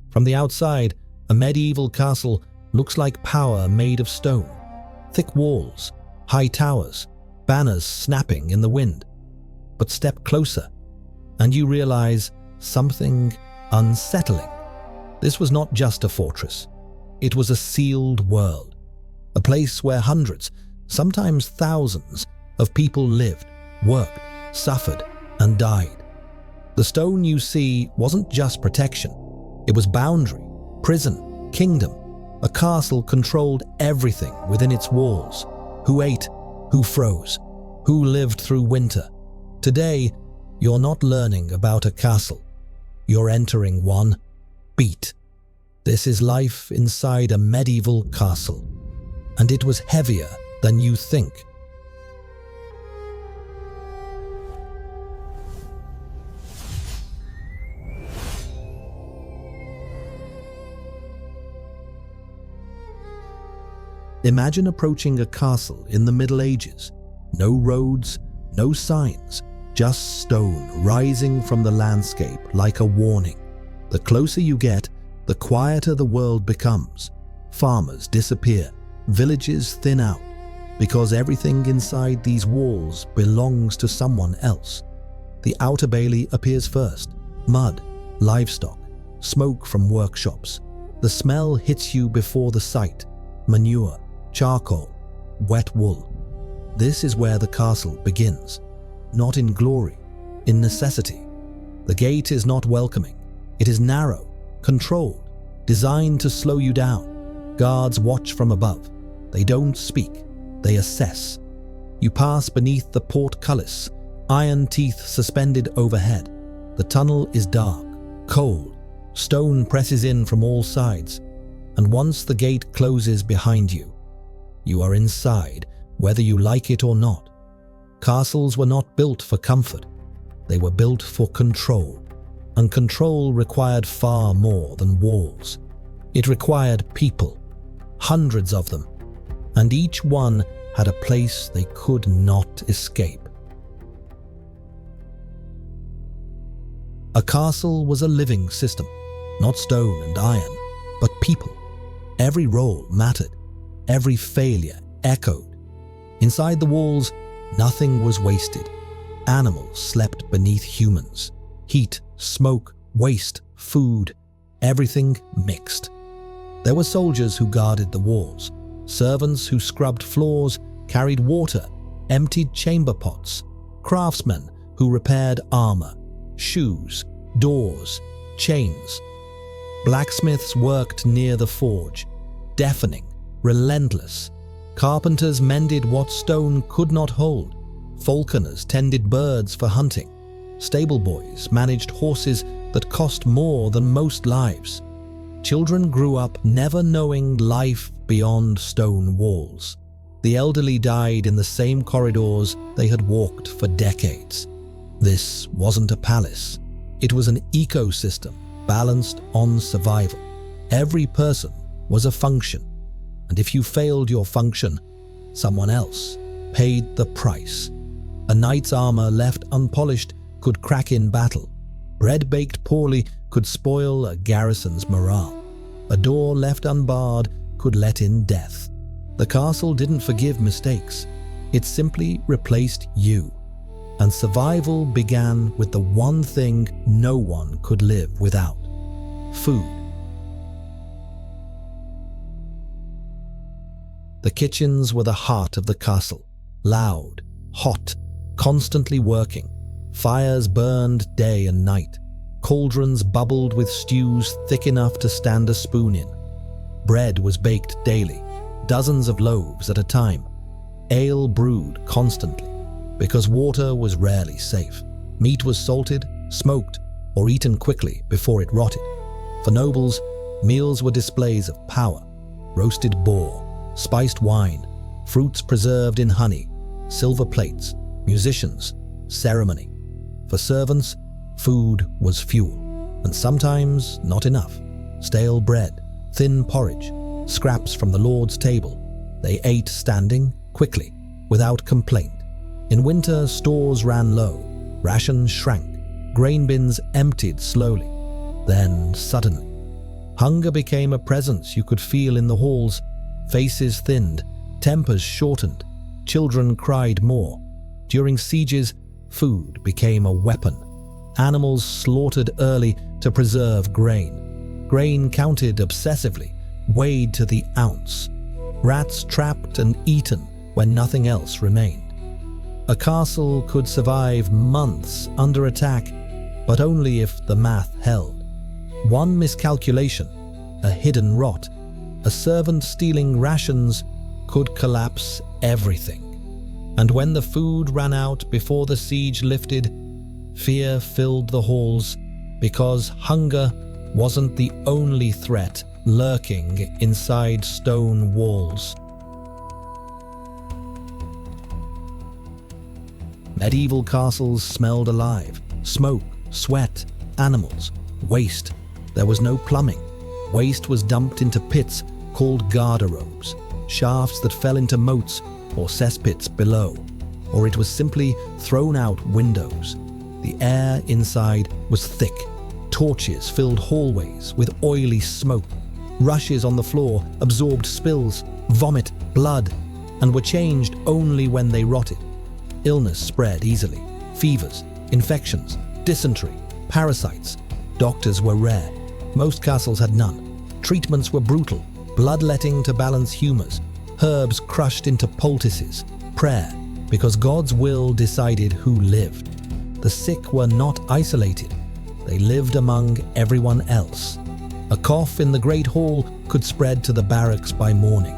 From the outside, a medieval castle looks like power made of stone. Thick walls, high towers, banners snapping in the wind. But step closer, and you realize something unsettling. This was not just a fortress. It was a sealed world. A place where hundreds, sometimes thousands, of people lived, worked, suffered, and died. The stone you see wasn't just protection. It was boundary, prison, kingdom. A castle controlled everything within its walls. Who ate, who froze, who lived through winter. Today, you're not learning about a castle. You're entering one. Beat. This is life inside a medieval castle. And it was heavier than you think. Imagine approaching a castle in the Middle Ages. No roads, no signs, just stone rising from the landscape like a warning. The closer you get, the quieter the world becomes. Farmers disappear, villages thin out, because everything inside these walls belongs to someone else. The outer bailey appears first. Mud, livestock, smoke from workshops. The smell hits you before the sight. Manure, charcoal, wet wool. This is where the castle begins. Not in glory, in necessity. The gate is not welcoming. It is narrow, controlled, designed to slow you down. Guards watch from above. They don't speak, they assess. You pass beneath the portcullis, iron teeth suspended overhead. The tunnel is dark, cold. Stone presses in from all sides. And once the gate closes behind you, you are inside, whether you like it or not. Castles were not built for comfort. They were built for control. And control required far more than walls. It required people, hundreds of them, and each one had a place they could not escape. A castle was a living system, not stone and iron, but people. Every role mattered. Every failure echoed. Inside the walls, nothing was wasted. Animals slept beneath humans. Heat, smoke, waste, food, everything mixed. There were soldiers who guarded the walls, servants who scrubbed floors, carried water, emptied chamber pots, craftsmen who repaired armor, shoes, doors, chains. Blacksmiths worked near the forge, deafening, relentless. Carpenters mended what stone could not hold. Falconers tended birds for hunting. Stable boys managed horses that cost more than most lives. Children grew up never knowing life beyond stone walls. The elderly died in the same corridors they had walked for decades. This wasn't a palace. It was an ecosystem balanced on survival. Every person was a function, and if you failed your function, someone else paid the price. A knight's armor left unpolished could crack in battle. Bread baked poorly could spoil a garrison's morale. A door left unbarred could let in death. The castle didn't forgive mistakes. It simply replaced you. And survival began with the one thing no one could live without: food. The kitchens were the heart of the castle, loud, hot, constantly working. Fires burned day and night. Cauldrons bubbled with stews thick enough to stand a spoon in. Bread was baked daily, dozens of loaves at a time. Ale brewed constantly, because water was rarely safe. Meat was salted, smoked, or eaten quickly before it rotted. For nobles, meals were displays of power: roasted boar, spiced wine, fruits preserved in honey, silver plates, musicians, ceremony. For servants, food was fuel, and sometimes not enough. Stale bread, thin porridge, scraps from the Lord's table. They ate standing, quickly, without complaint. In winter, stores ran low, rations shrank, grain bins emptied slowly. Then, suddenly, Hunger became a presence you could feel in the halls. Faces thinned, tempers shortened, children cried more. During sieges, food became a weapon. Animals slaughtered early to preserve grain. Grain counted obsessively, weighed to the ounce. Rats trapped and eaten when nothing else remained. A castle could survive months under attack, but only if the math held. One miscalculation, a hidden rot, a servant stealing rations could collapse everything. And when the food ran out before the siege lifted, fear filled the halls, because hunger wasn't the only threat lurking inside stone walls. Medieval castles smelled alive. Smoke, sweat, animals, waste. There was no plumbing. Waste was dumped into pits called garderobes, shafts that fell into moats or cesspits below, or it was simply thrown out windows. The air inside was thick. Torches filled hallways with oily smoke. Rushes on the floor absorbed spills, vomit, blood, and were changed only when they rotted. Illness spread easily. Fevers, infections, dysentery, parasites. Doctors were rare. Most castles had none. Treatments were brutal. Bloodletting to balance humors. Herbs crushed into poultices. Prayer, because God's will decided who lived. The sick were not isolated. They lived among everyone else. A cough in the great hall could spread to the barracks by morning.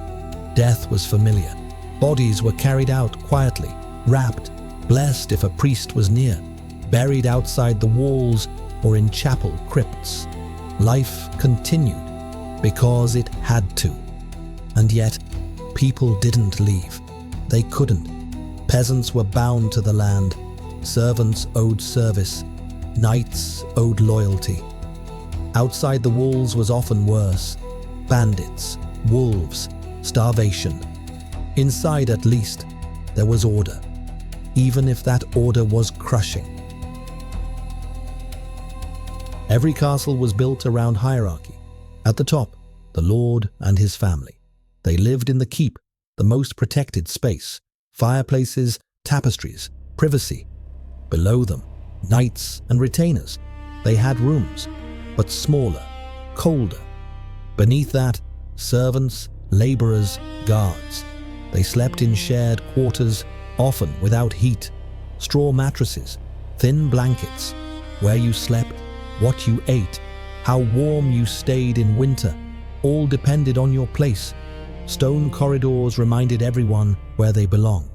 Death was familiar. Bodies were carried out quietly, wrapped, blessed if a priest was near, buried outside the walls or in chapel crypts. Life continued because it had to. And yet, people didn't leave. They couldn't. Peasants were bound to the land. Servants owed service. Knights owed loyalty. Outside the walls was often worse. Bandits, wolves, starvation. Inside, at least, there was order, even if that order was crushing. Every castle was built around hierarchy. At the top, the lord and his family. They lived in the keep, the most protected space. Fireplaces, tapestries, privacy. Below them, knights and retainers. They had rooms, but smaller, colder. Beneath that, servants, laborers, guards. They slept in shared quarters, often without heat. Straw mattresses, thin blankets. Where you slept, what you ate, how warm you stayed in winter, all depended on your place. Stone corridors reminded everyone where they belonged.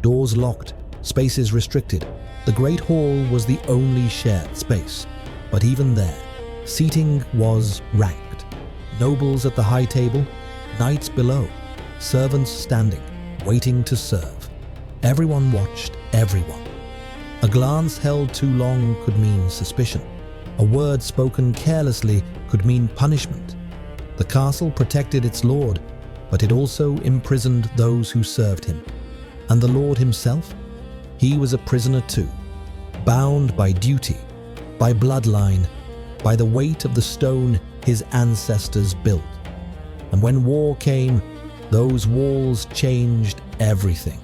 Doors locked, spaces restricted. The Great Hall was the only shared space. But even there, seating was ranked. Nobles at the high table, knights below, servants standing, waiting to serve. Everyone watched everyone. A glance held too long could mean suspicion. A word spoken carelessly could mean punishment. The castle protected its lord, but it also imprisoned those who served him. And the lord himself? He was a prisoner too, bound by duty, by bloodline, by the weight of the stone his ancestors built. And when war came, those walls changed everything.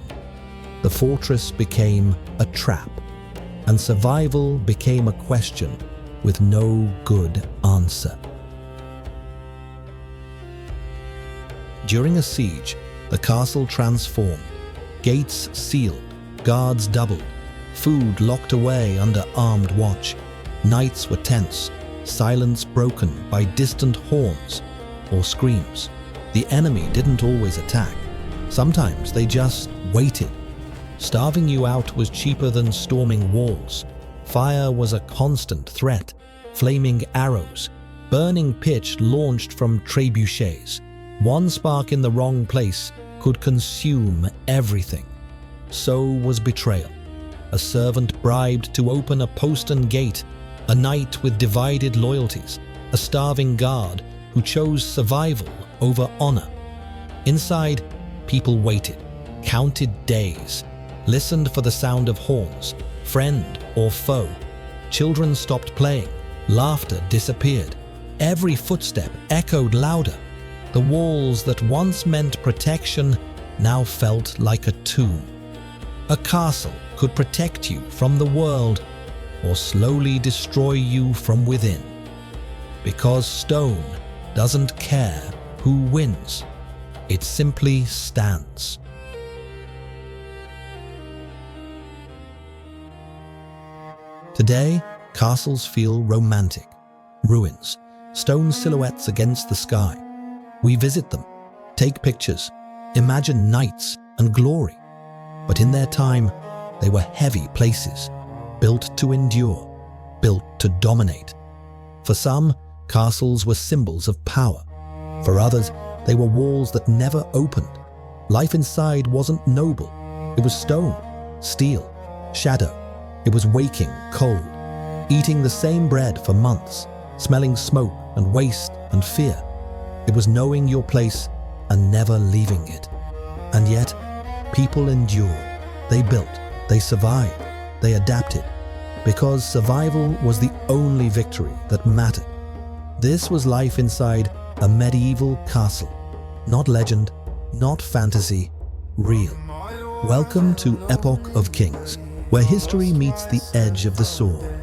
The fortress became a trap, and survival became a question with no good answer. During a siege, the castle transformed. Gates sealed, guards doubled, food locked away under armed watch. Nights were tense, silence broken by distant horns or screams. The enemy didn't always attack. Sometimes they just waited. Starving you out was cheaper than storming walls. Fire was a constant threat. Flaming arrows, burning pitch launched from trebuchets. One spark in the wrong place could consume everything. So was betrayal. A servant bribed to open a postern gate, a knight with divided loyalties, a starving guard who chose survival over honor. Inside, people waited, counted days, listened for the sound of horns, friend or foe. Children stopped playing, laughter disappeared. Every footstep echoed louder. The walls that once meant protection now felt like a tomb. A castle could protect you from the world or slowly destroy you from within. Because stone doesn't care who wins, it simply stands. Today, castles feel romantic. Ruins, stone silhouettes against the sky. We visit them, take pictures, imagine knights and glory. But in their time, they were heavy places, built to endure, built to dominate. For some, castles were symbols of power. For others, they were walls that never opened. Life inside wasn't noble. It was stone, steel, shadow. It was waking cold, eating the same bread for months, smelling smoke and waste and fear. It was knowing your place and never leaving it. And yet, people endured. They built, they survived, they adapted, because survival was the only victory that mattered. This was life inside a medieval castle. Not legend, not fantasy, real. Welcome to Epoch of Kings, where history meets the edge of the sword.